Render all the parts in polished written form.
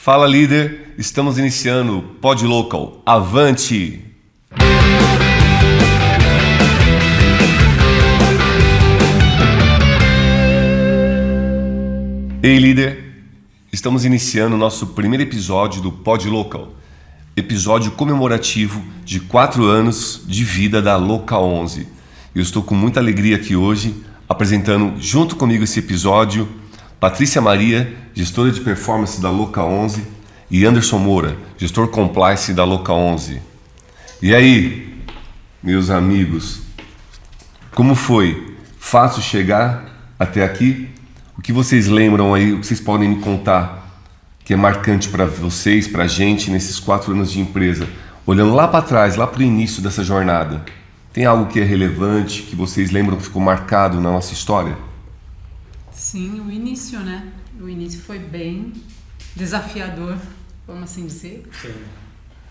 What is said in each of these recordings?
Fala líder, estamos iniciando o Pod Local. Avante! Ei líder, estamos iniciando o nosso primeiro episódio do Pod Local. Episódio comemorativo de 4 anos de vida da Local 11. Eu estou com muita alegria aqui hoje, apresentando junto comigo esse episódio Patrícia Maria, gestora de performance da Local 11, e Anderson Moura, gestor compliance da Local 11. E aí, meus amigos, como foi? Fácil chegar até aqui? O que vocês lembram aí, o que vocês podem me contar que é marcante para vocês, para a gente, nesses 4 anos de empresa? Olhando lá para trás, lá para o início dessa jornada, tem algo que é relevante, que vocês lembram que ficou marcado na nossa história? Sim, o início, né? O início foi bem desafiador, vamos assim dizer. Sim.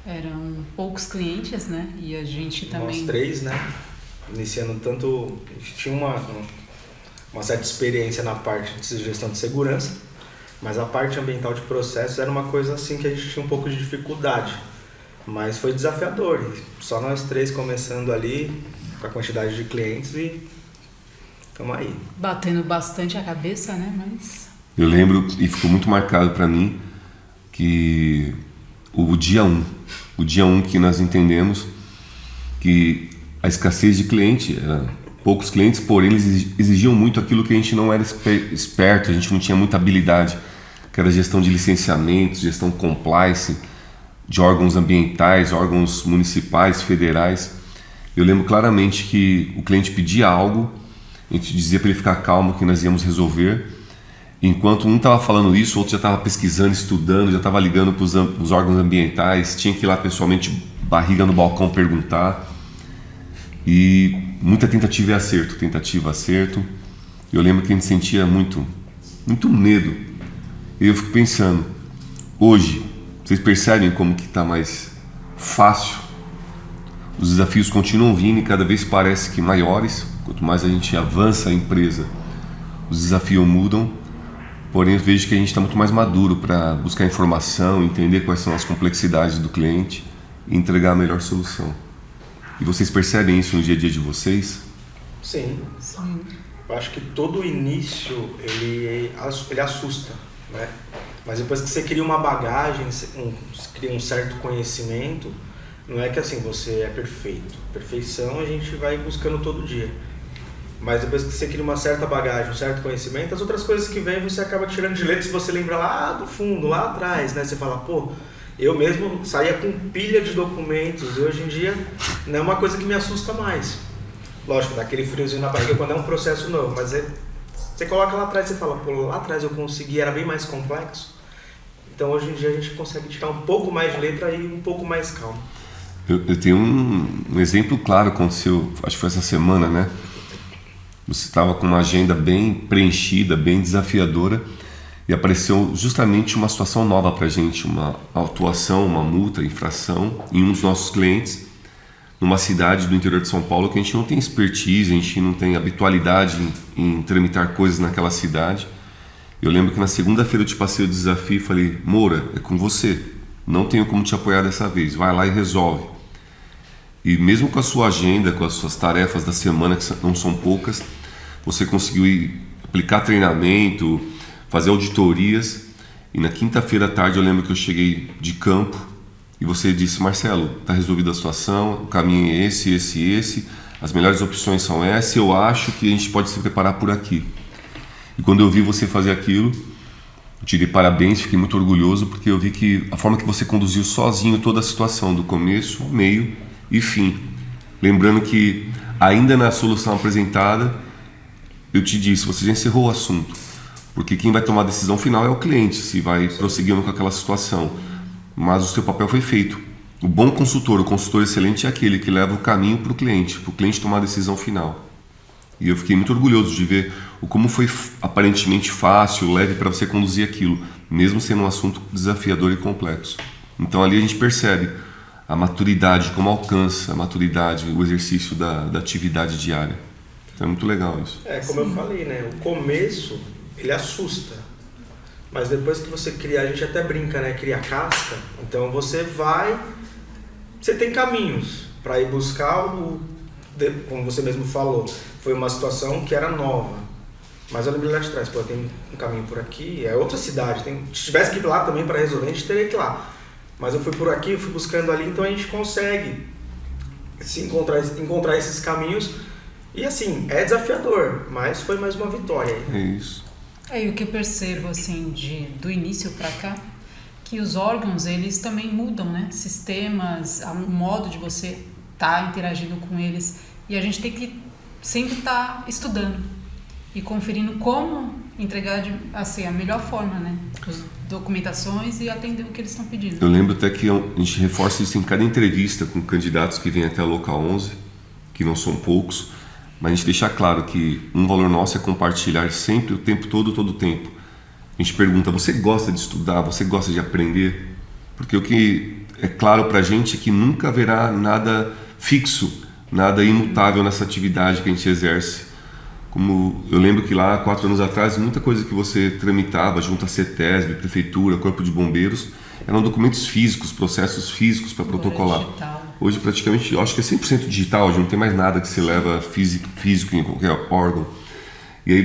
Eram poucos clientes, né? E a gente também... Nós 3, né? Iniciando tanto... A gente tinha uma certa experiência na parte de gestão de segurança, mas a parte ambiental de processos era uma coisa assim que a gente tinha um pouco de dificuldade. Mas foi desafiador. E só nós 3 começando ali, com a quantidade de clientes e... Estamos aí. Batendo bastante a cabeça, né? Mas... Eu lembro, e ficou muito marcado para mim, que o dia 1 que nós entendemos que a escassez de cliente, poucos clientes, porém eles exigiam muito aquilo que a gente não era esperto, a gente não tinha muita habilidade, que era gestão de licenciamentos, gestão compliance, de órgãos ambientais, órgãos municipais, federais. Eu lembro claramente que o cliente pedia algo, a gente dizia para ele ficar calmo que nós íamos resolver. Enquanto um estava falando isso, o outro já estava pesquisando, estudando, já estava ligando para os órgãos ambientais, tinha que ir lá pessoalmente, barriga no balcão, perguntar. E muita tentativa e acerto. Eu lembro que a gente sentia muito medo. E eu fico pensando, hoje, vocês percebem como que está mais fácil? Os desafios continuam vindo e cada vez parece que maiores. Quanto mais a gente avança a empresa, os desafios mudam. Porém, eu vejo que a gente está muito mais maduro para buscar informação, entender quais são as complexidades do cliente e entregar a melhor solução. E vocês percebem isso no dia a dia de vocês? Sim. Eu acho que todo início ele assusta, né? Mas depois que você cria uma bagagem, cria um certo conhecimento, não é que assim você é perfeito. Perfeição a gente vai buscando todo dia. Mas depois que você cria uma certa bagagem, um certo conhecimento, as outras coisas que vêm você acaba tirando de letra. Se você lembra lá do fundo, lá atrás, né? Você fala, pô, eu mesmo saía com pilha de documentos e hoje em dia não é uma coisa que me assusta mais. Lógico, dá aquele friozinho na barriga quando é um processo novo, mas você coloca lá atrás e você fala, pô, lá atrás eu consegui, era bem mais complexo. Então hoje em dia a gente consegue tirar um pouco mais de letra e um pouco mais calmo. Eu tenho um exemplo claro, aconteceu, acho que foi essa semana, né? Você estava com uma agenda bem preenchida, bem desafiadora, e apareceu justamente uma situação nova para a gente, uma autuação, uma multa, infração em um dos nossos clientes, numa cidade do interior de São Paulo que a gente não tem expertise, a gente não tem habitualidade em tramitar coisas naquela cidade. Eu lembro que na segunda-feira eu te passei o desafio e falei, Moura, é com você, não tenho como te apoiar dessa vez, vai lá e resolve. E mesmo com a sua agenda, com as suas tarefas da semana, que não são poucas, você conseguiu aplicar treinamento, fazer auditorias. E na quinta-feira à tarde eu lembro que eu cheguei de campo e você disse, Marcelo, está resolvida a situação, o caminho é esse, as melhores opções são essas, eu acho que a gente pode se preparar por aqui. E quando eu vi você fazer aquilo, eu tirei parabéns, fiquei muito orgulhoso, porque eu vi que a forma que você conduziu sozinho toda a situação, do começo, meio e fim. Lembrando que ainda na solução apresentada, eu te disse, você já encerrou o assunto, porque quem vai tomar a decisão final é o cliente, se vai prosseguindo com aquela situação, mas o seu papel foi feito. O bom consultor, o consultor excelente é aquele que leva o caminho para o cliente tomar a decisão final. E eu fiquei muito orgulhoso de ver como foi aparentemente fácil, leve para você conduzir aquilo, mesmo sendo um assunto desafiador e complexo. Então ali a gente percebe a maturidade, como alcança a maturidade, o exercício da atividade diária. Então é muito legal isso. Como eu falei, né? O começo, ele assusta. mas depois que você cria, a gente até brinca, né? Cria casca. Então você tem caminhos para ir buscar como você mesmo falou, foi uma situação que era nova. Mas eu lembrei lá de trás, tem um caminho por aqui, é outra cidade. Se tivesse que ir lá também para resolver, a gente teria que ir lá. Mas eu fui por aqui, eu fui buscando ali, então a gente consegue se encontrar esses caminhos. E assim, é desafiador, mas foi mais uma vitória. É isso. E o que eu percebo, assim, do início para cá, que os órgãos, eles também mudam, né? Sistemas, o modo de você estar interagindo com eles. E a gente tem que sempre estar estudando e conferindo como entregar assim, a melhor forma, né? As documentações e atender o que eles estão pedindo. Eu lembro até que a gente reforça isso em cada entrevista com candidatos que vêm até a Local 11, que não são poucos, mas a gente deixa claro que um valor nosso é compartilhar sempre, o tempo todo o tempo. A gente pergunta, você gosta de estudar, você gosta de aprender? Porque o que é claro pra gente é que nunca haverá nada fixo, nada imutável nessa atividade que a gente exerce. Como eu lembro que lá, 4 anos atrás, muita coisa que você tramitava junto à CETESB, Prefeitura, Corpo de Bombeiros, eram documentos físicos, processos físicos para protocolar. Hoje praticamente, eu acho que é 100% digital, hoje não tem mais nada que se leva físico em qualquer órgão. E aí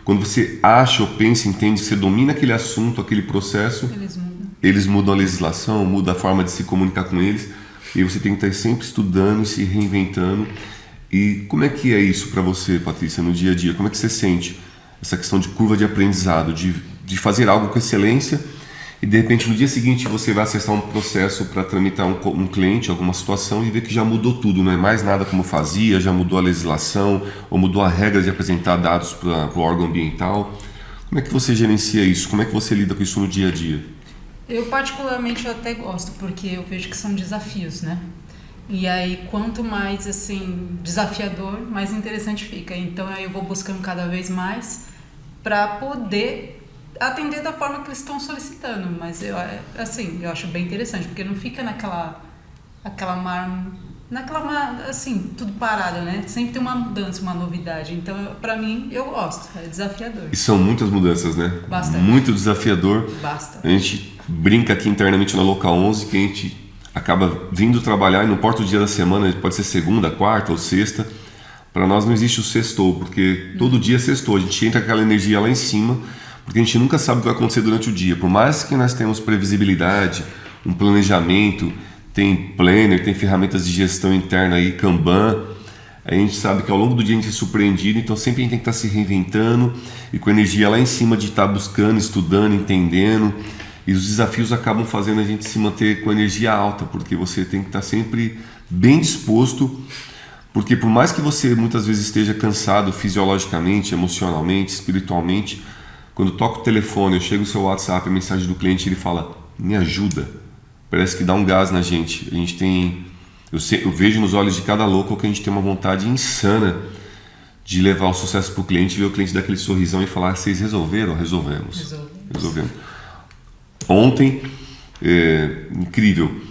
quando você acha ou pensa, entende que você domina aquele assunto, aquele processo, eles mudam a legislação, mudam a forma de se comunicar com eles, e aí você tem que estar sempre estudando e se reinventando. E como é que é isso para você, Patrícia, no dia a dia? Como é que você sente essa questão de curva de aprendizado, de fazer algo com excelência e de repente no dia seguinte você vai acessar um processo para tramitar um cliente, alguma situação e ver que já mudou tudo, não é mais nada como fazia, já mudou a legislação ou mudou a regra de apresentar dados para o órgão ambiental. Como é que você gerencia isso? Como é que você lida com isso no dia a dia? Eu particularmente eu até gosto, porque eu vejo que são desafios, né? E aí quanto mais assim desafiador, mais interessante fica. Então aí eu vou buscando cada vez mais para poder atender da forma que eles estão solicitando, mas eu acho bem interessante, porque não fica naquela assim, tudo parado, né? Sempre tem uma mudança, uma novidade. Então, para mim, eu gosto, é desafiador. E são muitas mudanças, né? Bastante. Muito desafiador. Bastante. A gente brinca aqui internamente na Local 11 que a gente acaba vindo trabalhar e não importa o dia da semana, pode ser segunda, quarta ou sexta. Para nós não existe o sextou, porque todo dia é sextou. A gente entra com aquela energia lá em cima, porque a gente nunca sabe o que vai acontecer durante o dia. Por mais que nós tenhamos previsibilidade, um planejamento, tem planner, tem ferramentas de gestão interna aí, Kanban, a gente sabe que ao longo do dia a gente é surpreendido, então sempre a gente tem que estar se reinventando e com energia lá em cima de estar buscando, estudando, entendendo, e os desafios acabam fazendo a gente se manter com energia alta, porque você tem que estar sempre bem disposto, porque por mais que você muitas vezes esteja cansado fisiologicamente, emocionalmente, espiritualmente, quando toca o telefone, chega o seu WhatsApp, a mensagem do cliente, ele fala, me ajuda. Parece que dá um gás na gente. A gente tem, eu vejo nos olhos de cada louco que a gente tem uma vontade insana de levar o sucesso para o cliente, ver o cliente dar aquele sorrisão e falar, vocês resolveram? Resolvemos. Ontem, incrível,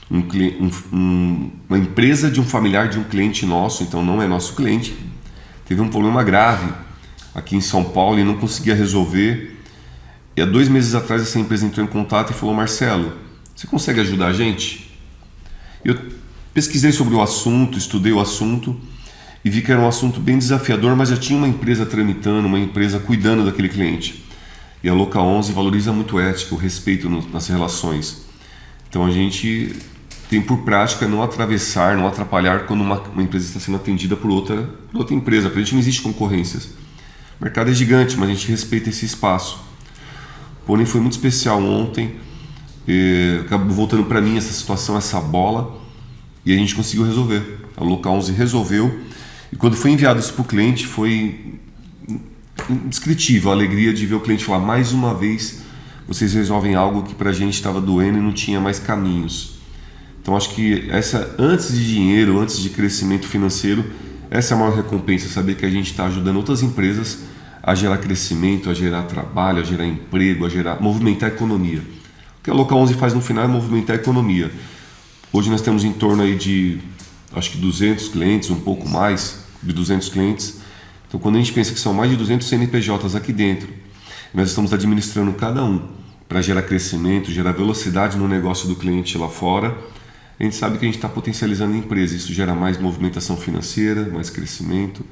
uma empresa de um familiar de um cliente nosso, então não é nosso cliente, teve um problema grave aqui em São Paulo e não conseguia resolver. E há 2 meses atrás essa empresa entrou em contato e falou, Marcelo, você consegue ajudar a gente? Eu pesquisei sobre o assunto, estudei o assunto e vi que era um assunto bem desafiador, mas já tinha uma empresa tramitando, uma empresa cuidando daquele cliente. E a Local 11 valoriza muito a ética, o respeito nas relações. Então a gente tem por prática não atravessar, não atrapalhar quando uma empresa está sendo atendida por outra empresa. Para a gente não existe concorrências. O mercado é gigante, mas a gente respeita esse espaço. Porém foi muito especial ontem, acabou voltando para mim essa situação, essa bola, e a gente conseguiu resolver. A Local 11 resolveu, e quando foi enviado isso para o cliente foi indescritível a alegria de ver o cliente falar, mais uma vez vocês resolvem algo que para a gente estava doendo e não tinha mais caminhos. Então acho que antes de dinheiro, antes de crescimento financeiro, essa é a maior recompensa, saber que a gente está ajudando outras empresas a gerar crescimento, a gerar trabalho, a gerar emprego, a movimentar a economia. O que a Local 11 faz no final é movimentar a economia. Hoje nós temos em torno aí de, acho que 200 clientes, um pouco mais de 200 clientes. Então quando a gente pensa que são mais de 200 CNPJs aqui dentro, Nós estamos administrando cada um para gerar crescimento, gerar velocidade no negócio do cliente lá fora. A gente sabe que a gente está potencializando a empresa, isso gera mais movimentação financeira, mais crescimento,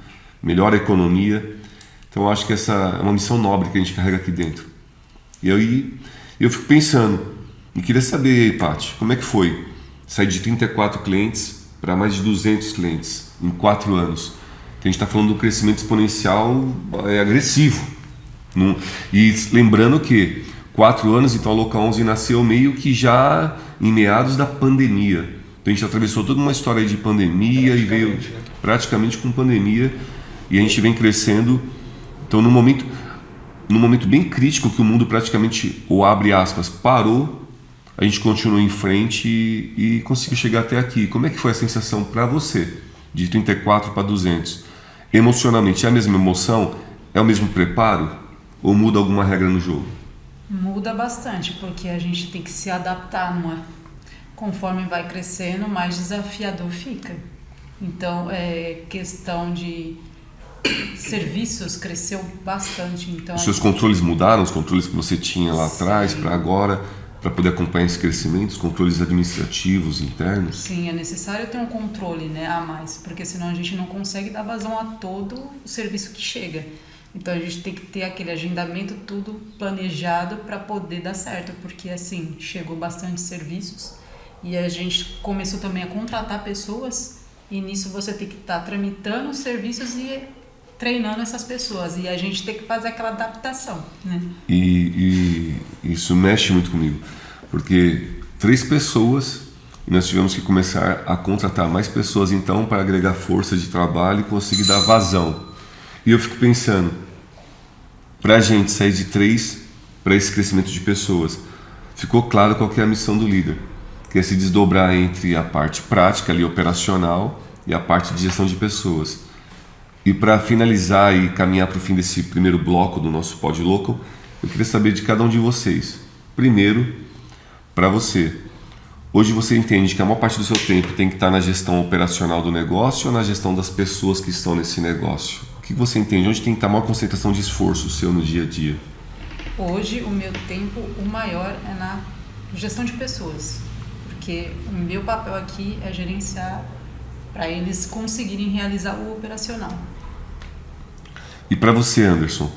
melhora a economia. Então eu acho que essa é uma missão nobre que a gente carrega aqui dentro. E aí eu fico pensando, e queria saber, Paty, como é que foi sair de 34 clientes para mais de 200 clientes em 4 anos? Que a gente está falando de um crescimento exponencial agressivo. E lembrando que 4 anos, então a Local 11 nasceu meio que já em meados da pandemia. Então a gente atravessou toda uma história de pandemia e veio praticamente com pandemia, e a gente vem crescendo. Então num momento bem crítico que o mundo praticamente, ou abre aspas, parou, a gente continuou em frente e conseguiu chegar até aqui. Como é que foi a sensação para você, de 34 para 200? Emocionalmente é a mesma emoção? É o mesmo preparo? Ou muda alguma regra no jogo? Muda bastante, porque a gente tem que se adaptar, não é? Conforme vai crescendo, mais desafiador fica. Então, questão de serviços cresceu bastante. Então, os seus controles mudaram, os controles que você tinha lá atrás para agora, para poder acompanhar esse crescimento, os controles administrativos internos? Sim, é necessário ter um controle, né, a mais, porque senão a gente não consegue dar vazão a todo o serviço que chega. Então a gente tem que ter aquele agendamento tudo planejado para poder dar certo, porque assim, chegou bastante serviços e a gente começou também a contratar pessoas, e nisso você tem que estar tramitando os serviços e treinando essas pessoas, e a gente tem que fazer aquela adaptação, né? E isso mexe muito comigo, porque 3 pessoas, e nós tivemos que começar a contratar mais pessoas então para agregar força de trabalho e conseguir dar vazão. E eu fico pensando, para a gente sair de 3 para esse crescimento de pessoas, ficou claro qual que é a missão do líder, que é se desdobrar entre a parte prática ali, operacional, e a parte de gestão de pessoas. E para finalizar e caminhar para o fim desse primeiro bloco do nosso Pod Local, eu queria saber de cada um de vocês. Primeiro, para você, hoje você entende que a maior parte do seu tempo tem que estar na gestão operacional do negócio ou na gestão das pessoas que estão nesse negócio? O que você entende? Onde tem que estar a maior concentração de esforço seu no dia a dia? Hoje, o meu tempo, o maior é na gestão de pessoas, porque o meu papel aqui é gerenciar para eles conseguirem realizar o operacional. E para você, Anderson,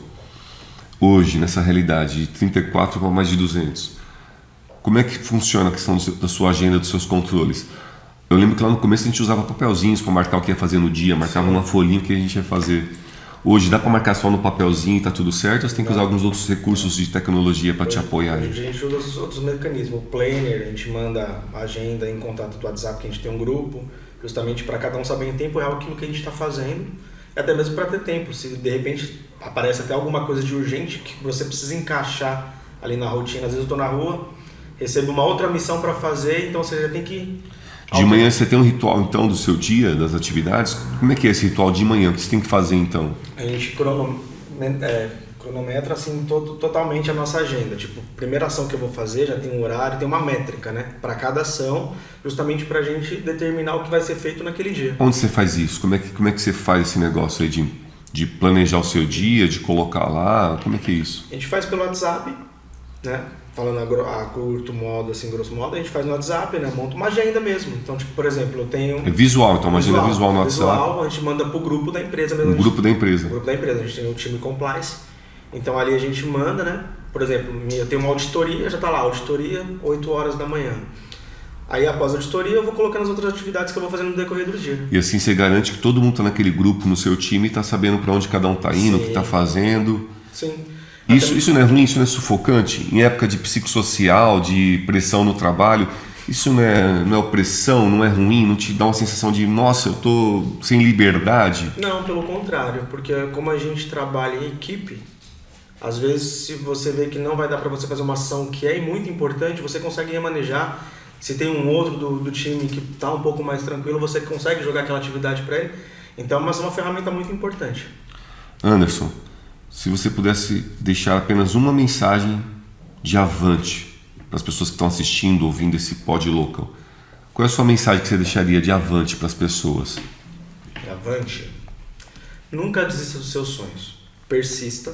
hoje, nessa realidade de 34 para mais de 200, como é que funciona a questão da sua agenda, dos seus controles? Eu lembro que lá no começo a gente usava papelzinhos para marcar o que ia fazer no dia, marcava uma folhinha que a gente ia fazer. Hoje dá para marcar só no papelzinho e tá tudo certo, ou você tem que usar alguns outros recursos de tecnologia para te apoiar? A gente usa os outros mecanismos. O Planner, a gente manda a agenda em contato do WhatsApp, que a gente tem um grupo, justamente para cada um saber em tempo real aquilo que a gente está fazendo, e até mesmo para ter tempo. Se de repente aparece até alguma coisa de urgente que você precisa encaixar ali na rotina, às vezes eu estou na rua, recebo uma outra missão para fazer, então você já tem que... De manhã você tem um ritual então do seu dia, das atividades? Como é que é esse ritual de manhã? O que você tem que fazer então? A gente cronometra assim totalmente a nossa agenda. Tipo, primeira ação que eu vou fazer já tem um horário, tem uma métrica, né? Para cada ação, justamente para a gente determinar o que vai ser feito naquele dia. Onde você faz isso? Como é que você faz esse negócio aí de planejar o seu dia, de colocar lá? Como é que é isso? A gente faz pelo WhatsApp, né? Falando a curto modo, assim, grosso modo, a gente faz no WhatsApp, né? Monta uma agenda mesmo. Então, tipo, por exemplo, eu tenho... É visual, então uma agenda visual no WhatsApp. Visual, a gente manda pro grupo da empresa mesmo. O grupo da empresa. O grupo da empresa, a gente tem um time compliance. Então, ali a gente manda, né? Por exemplo, eu tenho uma auditoria, já tá lá, auditoria, 8 horas da manhã. Aí, após a auditoria, eu vou colocando as outras atividades que eu vou fazendo no decorrer do dia. E assim você garante que todo mundo tá naquele grupo, no seu time, e tá sabendo para onde cada um tá indo, o que tá fazendo. Sim. Isso não é ruim, isso não é sufocante? Em época de psicossocial, de pressão no trabalho, isso não é opressão, não é ruim, não te dá uma sensação de, nossa, eu tô sem liberdade? Não, pelo contrário, porque como a gente trabalha em equipe, às vezes se você vê que não vai dar para você fazer uma ação que é muito importante, você consegue remanejar. Se tem um outro do time que tá um pouco mais tranquilo, você consegue jogar aquela atividade para ele. Então, mas é uma ferramenta muito importante. Anderson, se você pudesse deixar apenas uma mensagem de avante para as pessoas que estão assistindo, ouvindo esse Pod Local, qual é a sua mensagem que você deixaria de avante para as pessoas? De avante? Nunca desista dos seus sonhos. Persista.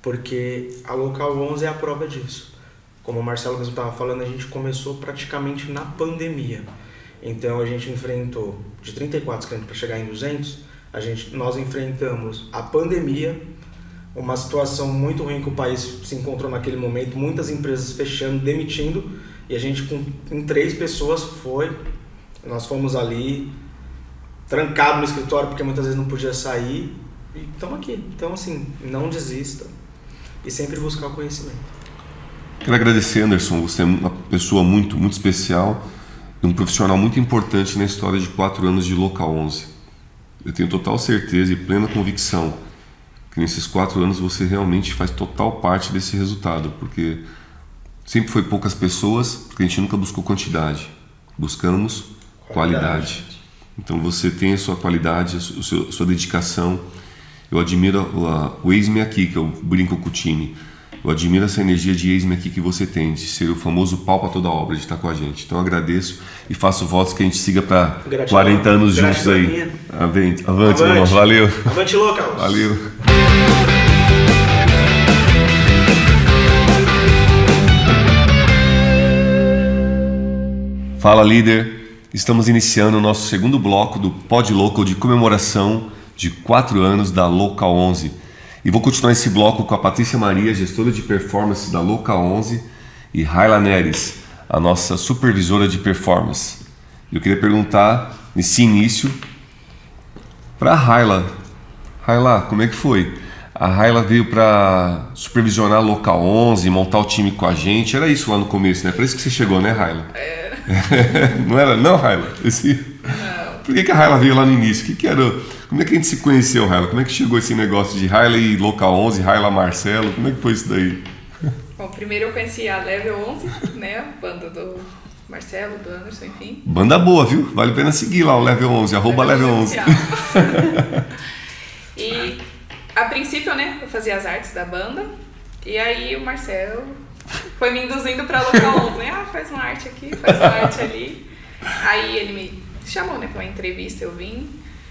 porque a Local 11 é a prova disso. Como o Marcelo mesmo estava falando, a gente começou praticamente na pandemia. Então a gente enfrentou, de 34 clientes para chegar em 200, nós enfrentamos a pandemia, uma situação muito ruim que o país se encontrou naquele momento, muitas empresas fechando, demitindo, e a gente em 3 pessoas nós fomos ali, trancados no escritório, porque muitas vezes não podia sair, e estamos aqui. Então assim, não desista e sempre buscar o conhecimento. Quero agradecer, Anderson, você é uma pessoa muito, muito especial e um profissional muito importante na história de 4 anos de Local 11. Eu tenho total certeza e plena convicção que nesses 4 anos você realmente faz total parte desse resultado, porque sempre foi poucas pessoas, porque a gente nunca buscou quantidade, buscamos qualidade. Então você tem a sua qualidade, a sua dedicação. Eu admiro o eis-me aqui, que eu brinco com o time. Eu admiro essa energia de eis-me aqui que você tem, de ser o famoso pau para toda a obra, de estar com a gente. Então eu agradeço e faço votos que a gente siga para 40 anos juntos aí. Avante, irmão. Valeu. Avante, Locals. Valeu. Fala, líder. Estamos iniciando o nosso segundo bloco do Pod Local de comemoração de 4 anos da Local 11. E vou continuar esse bloco com a Patrícia Maria, gestora de performance da Local 11, e Raila Neres, a nossa supervisora de performance. Eu queria perguntar, nesse início, para a Raila. Raila, como é que foi? A Raila veio para supervisionar a Local 11, montar o time com a gente. Era isso lá no começo, né? Por isso que você chegou, né, Raila? Não era? Não, Raila? Não. Por que a Raila veio lá no início? Que era? Como é que a gente se conheceu, Raila? Como é que chegou esse negócio de Raila e Local 11, Raila Marcelo? Como é que foi isso daí? Bom, primeiro eu conheci a Level 11, né? A banda do Marcelo, do Anderson, enfim. Banda boa, viu? Vale a pena seguir lá o Level 11, @Level 11. E a princípio, né, eu fazia as artes da banda. E aí o Marcelo foi me induzindo pra Local 11, né? Ah, faz uma arte aqui, faz uma arte ali. Aí ele me chamou, né, pra uma entrevista, eu vim.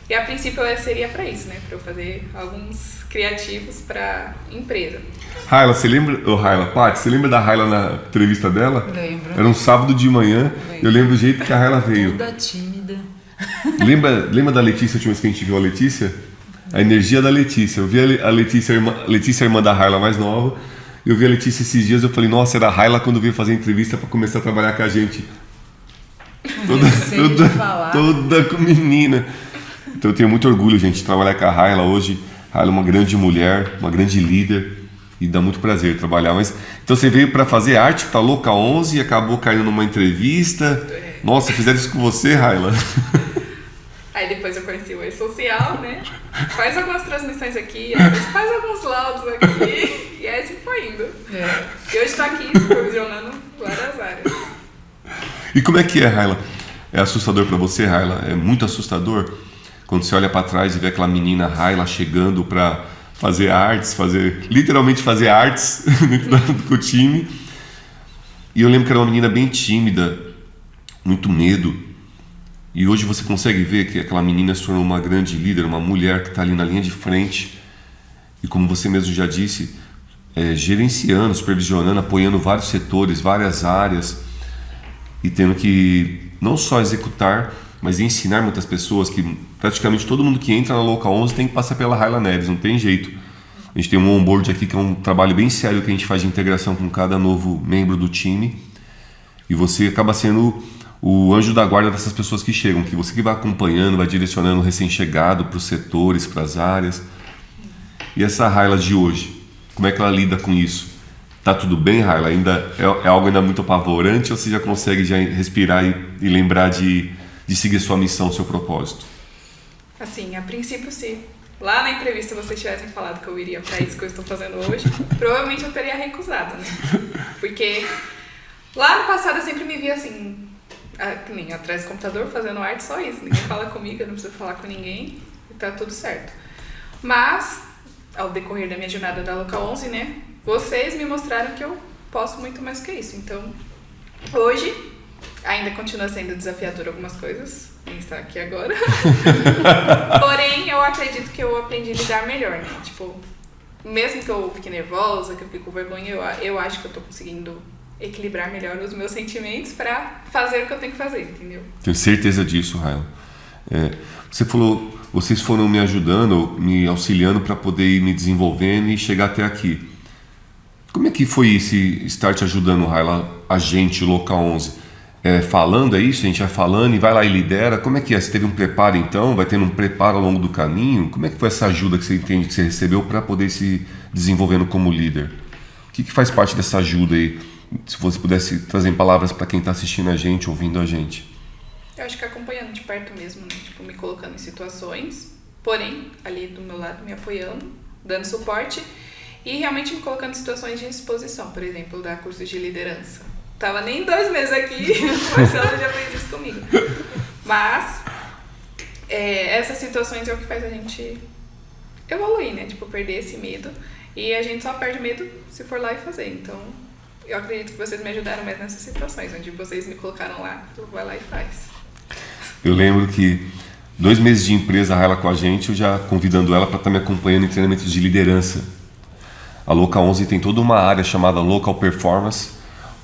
E a princípio seria para isso, né? Para eu fazer alguns criativos para empresa. Raila, você lembra? Raila, Paty, você lembra da Raila na entrevista dela? Lembro. Era um sábado de manhã. Lembro. Eu lembro o jeito que a Raila veio. Toda tímida. Lembra da Letícia, a última vez que a gente viu a Letícia? A energia da Letícia. Eu vi a Letícia, a irmã da Raila mais nova. Eu vi a Letícia esses dias, eu falei, nossa, era a Raila quando veio fazer a entrevista para começar a trabalhar com a gente. Toda com menina. Então eu tenho muito orgulho, gente, de trabalhar com a Raila hoje. A Raila é uma grande mulher, uma grande líder e dá muito prazer trabalhar. Mas então você veio para fazer arte para Local 11 e acabou caindo numa entrevista. Nossa, fizeram isso com você, Raila? Aí depois eu conheci o E-Social, né? Faz algumas transmissões aqui, faz alguns laudos aqui e aí foi indo. E hoje estou aqui supervisionando várias áreas. E como é que é, Raila? É assustador para você, Raila? É muito assustador? Quando você olha para trás e vê aquela menina Raila chegando para fazer artes, literalmente fazer artes com o time. E eu lembro que era uma menina bem tímida, muito medo. E hoje você consegue ver que aquela menina se tornou uma grande líder, uma mulher que está ali na linha de frente. E como você mesmo já disse, gerenciando, supervisionando, apoiando vários setores, várias áreas. E tendo que não só executar, mas ensinar muitas pessoas, que praticamente todo mundo que entra na Local 11 tem que passar pela Raila Neres, não tem jeito. A gente tem um onboard aqui que é um trabalho bem sério que a gente faz de integração com cada novo membro do time. E você acaba sendo o anjo da guarda dessas pessoas que chegam, que você que vai acompanhando, vai direcionando o recém-chegado para os setores, para as áreas. E essa Raila de hoje, como é que ela lida com isso? Tá tudo bem, Raila? Ainda é algo ainda muito apavorante ou você já consegue já respirar e lembrar de seguir sua missão, seu propósito? Assim, a princípio sim. Lá na entrevista vocês tivessem falado que eu iria para isso que eu estou fazendo hoje, provavelmente eu teria recusado, né? Porque lá no passado eu sempre me via assim, nem atrás do computador fazendo arte, só isso. Ninguém fala comigo, eu não preciso falar com ninguém e tá tudo certo. Mas, ao decorrer da minha jornada da Local 11, né? Vocês me mostraram que eu posso muito mais que isso. Então, hoje, ainda continua sendo desafiador algumas coisas, nem estar aqui agora. Porém, eu acredito que eu aprendi a lidar melhor, né? Tipo, mesmo que eu fique nervosa, que eu fique com vergonha, eu acho que eu tô conseguindo equilibrar melhor os meus sentimentos para fazer o que eu tenho que fazer, entendeu? Tenho certeza disso, Raila. Você falou, vocês foram me ajudando, me auxiliando para poder ir me desenvolvendo e chegar até aqui. Como é que foi esse estar te ajudando, Raila, a gente, Local 11? Falando, é isso? A gente vai falando e vai lá e lidera? Como é que é? Você teve um preparo então? Vai tendo um preparo ao longo do caminho? Como é que foi essa ajuda que você entende que você recebeu para poder se desenvolvendo como líder? O que faz parte dessa ajuda aí? Se você pudesse trazer em palavras para quem está assistindo a gente, ouvindo a gente. Eu acho que acompanhando de perto mesmo, né? Tipo, me colocando em situações, porém, ali do meu lado, me apoiando, dando suporte e realmente me colocando em situações de exposição, por exemplo, dar curso de liderança. Tava nem 2 meses aqui, o Marcelo já fez isso comigo. Mas, essas situações é o que faz a gente evoluir, né? Tipo, perder esse medo. E a gente só perde medo se for lá e fazer. Então, eu acredito que vocês me ajudaram mais nessas situações, onde vocês me colocaram lá, eu vou lá e faz. Eu lembro que 2 meses de empresa, a Raila com a gente, eu já convidando ela para estar me acompanhando em treinamentos de liderança. A Local 11 tem toda uma área chamada Local Performance,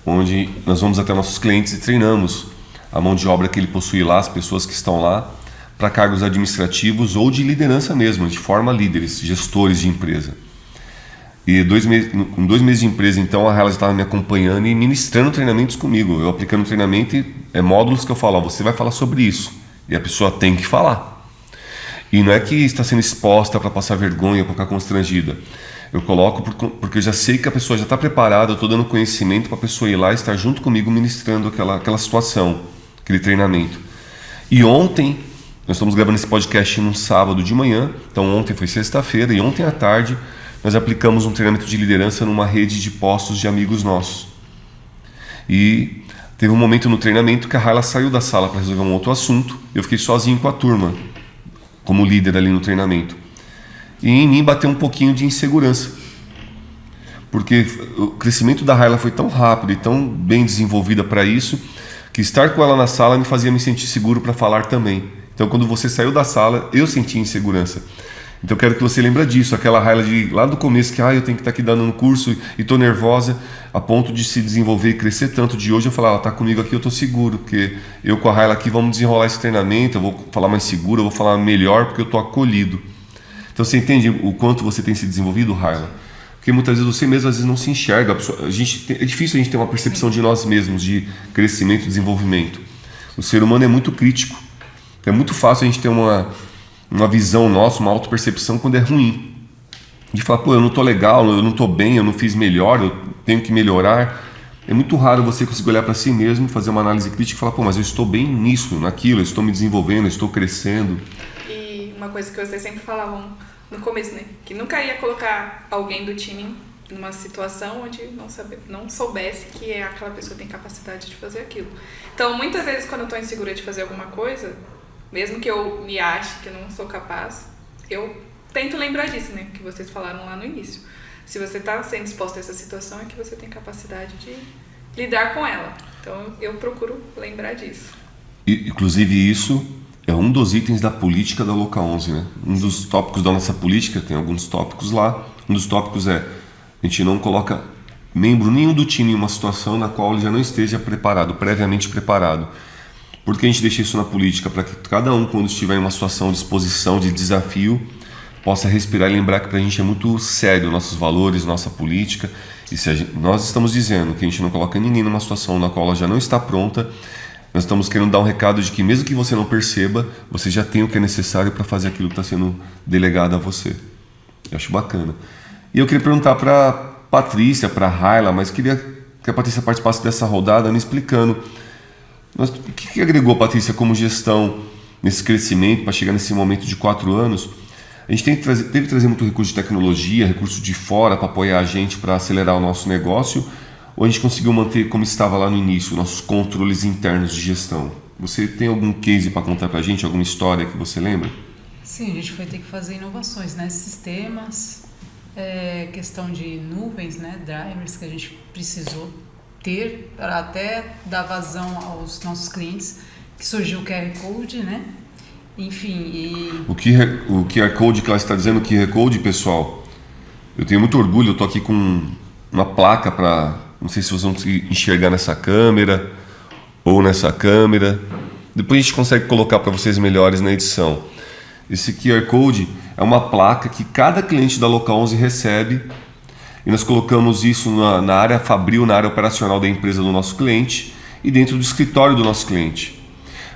onde nós vamos até nossos clientes e treinamos a mão de obra que ele possui lá, as pessoas que estão lá, para cargos administrativos ou de liderança mesmo, a gente forma líderes, gestores de empresa. E em 2 meses de empresa, então, a Raila estava me acompanhando e ministrando treinamentos comigo. Eu aplicando treinamento e módulos que eu falo, você vai falar sobre isso. E a pessoa tem que falar. E não é que está sendo exposta para passar vergonha, para ficar constrangida. Eu coloco porque eu já sei que a pessoa já está preparada, eu estou dando conhecimento para a pessoa ir lá e estar junto comigo ministrando aquela situação, aquele treinamento. E ontem, nós estamos gravando esse podcast num sábado de manhã, então ontem foi sexta-feira e ontem à tarde nós aplicamos um treinamento de liderança numa rede de postos de amigos nossos. E teve um momento no treinamento que a Raila saiu da sala para resolver um outro assunto, eu fiquei sozinho com a turma, como líder ali no treinamento. E em mim bateu um pouquinho de insegurança, porque o crescimento da Raila foi tão rápido e tão bem desenvolvida para isso, que estar com ela na sala me fazia me sentir seguro para falar também. Então quando você saiu da sala, eu senti insegurança. Então eu quero que você lembre disso, aquela Raila de lá do começo que eu tenho que estar aqui dando um curso e estou nervosa, a ponto de se desenvolver e crescer tanto. De hoje eu falar, ela está comigo aqui, eu estou seguro, porque eu com a Raila aqui vamos desenrolar esse treinamento, eu vou falar mais seguro, eu vou falar melhor porque eu estou acolhido. Então você entende o quanto você tem se desenvolvido, Raila? Porque muitas vezes você mesmo às vezes não se enxerga. É difícil a gente ter uma percepção de nós mesmos, de crescimento e desenvolvimento. O ser humano é muito crítico. É muito fácil a gente ter uma visão nossa, uma autopercepção quando é ruim. De falar, eu não estou legal, eu não estou bem, eu não fiz melhor, eu tenho que melhorar. É muito raro você conseguir olhar para si mesmo, fazer uma análise crítica e falar, mas eu estou bem nisso, naquilo, eu estou me desenvolvendo, eu estou crescendo. E uma coisa que vocês sempre falavam no começo, né? Que nunca ia colocar alguém do time numa situação onde não soubesse que aquela pessoa tem capacidade de fazer aquilo. Então, muitas vezes, quando eu estou insegura de fazer alguma coisa, mesmo que eu me ache que eu não sou capaz, eu tento lembrar disso, né? Que vocês falaram lá no início. Se você está sendo exposto a essa situação, é que você tem capacidade de lidar com ela. Então, eu procuro lembrar disso. Inclusive, isso é um dos itens da política da Local 11, né? Um dos tópicos da nossa política, tem alguns tópicos lá. Um dos tópicos a gente não coloca membro nenhum do time em uma situação na qual ele já não esteja preparado, previamente preparado. Por que a gente deixa isso na política? Para que cada um, quando estiver em uma situação de exposição, de desafio, possa respirar e lembrar que para a gente é muito sério nossos valores, nossa política. E se nós estamos dizendo que a gente não coloca ninguém numa situação na qual ela já não está pronta, nós estamos querendo dar um recado de que mesmo que você não perceba, você já tem o que é necessário para fazer aquilo que está sendo delegado a você. Eu acho bacana. E eu queria perguntar para Patrícia, para a Raila, mas queria que a Patrícia participasse dessa rodada me explicando o que agregou, Patrícia, como gestão nesse crescimento para chegar nesse momento de 4 anos. A gente teve que trazer muito recurso de tecnologia, recurso de fora para apoiar a gente para acelerar o nosso negócio, ou a gente conseguiu manter como estava lá no início, nossos controles internos de gestão? Você tem algum case para contar para a gente, alguma história que você lembra? Sim, a gente foi ter que fazer inovações, né? Sistemas, questão de nuvens, né? Drivers que a gente precisou ter para até dar vazão aos nossos clientes, que surgiu o QR Code, né? Enfim, O QR Code que ela está dizendo, o QR Code, pessoal, Eu tenho muito orgulho, eu estou aqui com uma placa para, não sei se vocês vão conseguir enxergar nessa câmera ou nessa câmera. Depois a gente consegue colocar para vocês melhores na edição. Esse QR Code é uma placa que cada cliente da Local 11 recebe e nós colocamos isso na área fabril, na área operacional da empresa do nosso cliente e dentro do escritório do nosso cliente.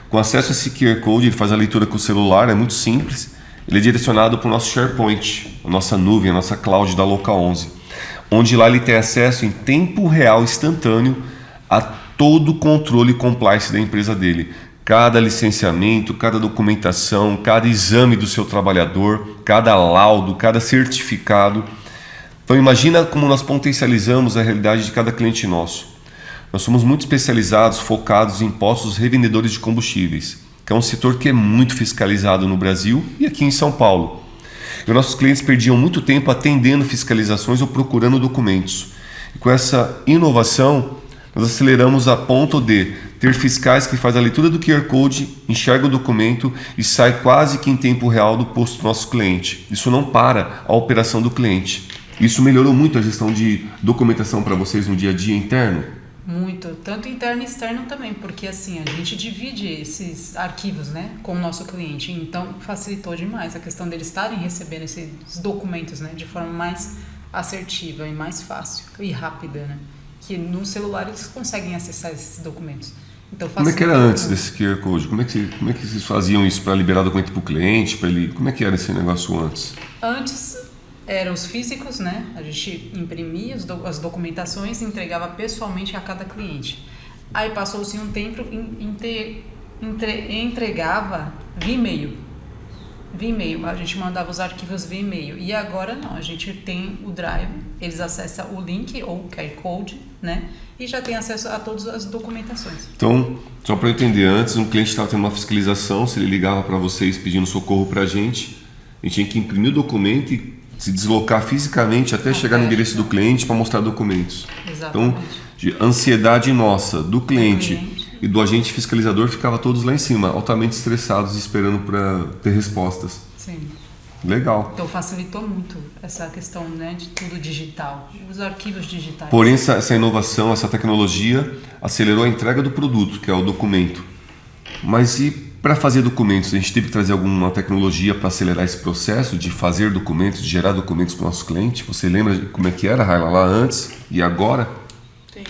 Com acesso a esse QR Code, ele faz a leitura com o celular, é muito simples. Ele é direcionado para o nosso SharePoint, a nossa nuvem, a nossa cloud da Local 11, onde lá ele tem acesso em tempo real, instantâneo, a todo o controle e compliance da empresa dele. Cada licenciamento, cada documentação, cada exame do seu trabalhador, cada laudo, cada certificado. Então imagina como nós potencializamos a realidade de cada cliente nosso. Nós somos muito especializados, focados em postos revendedores de combustíveis, que é um setor que é muito fiscalizado no Brasil e aqui em São Paulo. E nossos clientes perdiam muito tempo atendendo fiscalizações ou procurando documentos. E com essa inovação, nós aceleramos a ponto de ter fiscais que fazem a leitura do QR Code, enxerga o documento e sai quase que em tempo real do posto do nosso cliente. Isso não para a operação do cliente. Isso melhorou muito a gestão de documentação para vocês no dia a dia interno? Muito, tanto interno e externo também, porque assim, a gente divide esses arquivos, né, com o nosso cliente, então facilitou demais a questão deles estarem recebendo esses documentos, né, de forma mais assertiva e mais fácil e rápida, né, que no celular eles conseguem acessar esses documentos. Então, como é que era antes desse QR Code? Como é que vocês faziam isso para liberar documento para o cliente? Como é que era esse negócio antes? Antes eram os físicos, né? A gente imprimia as documentações e entregava pessoalmente a cada cliente. Aí passou-se um tempo entregava via e-mail. Via e-mail, a gente mandava os arquivos via e-mail. E agora não, a gente tem o Drive, eles acessam o link ou o QR Code, né? E já tem acesso a todas as documentações. Então, só para eu entender, antes um cliente estava tendo uma fiscalização, se ele ligava para vocês pedindo socorro para a gente tinha que imprimir o documento e se deslocar fisicamente até chegar no endereço do cliente para mostrar documentos. Exatamente. Então, de ansiedade nossa, do cliente e do agente fiscalizador, ficava todos lá em cima, altamente estressados, esperando para ter respostas. Sim. Legal. Então facilitou muito essa questão, né, de tudo digital, os arquivos digitais. Porém, essa inovação, essa tecnologia acelerou a entrega do produto, que é o documento. Mas e para fazer documentos, a gente teve que trazer alguma tecnologia para acelerar esse processo de fazer documentos, de gerar documentos para o nosso cliente? Você lembra como é que era, Raila, lá antes e agora? Sim.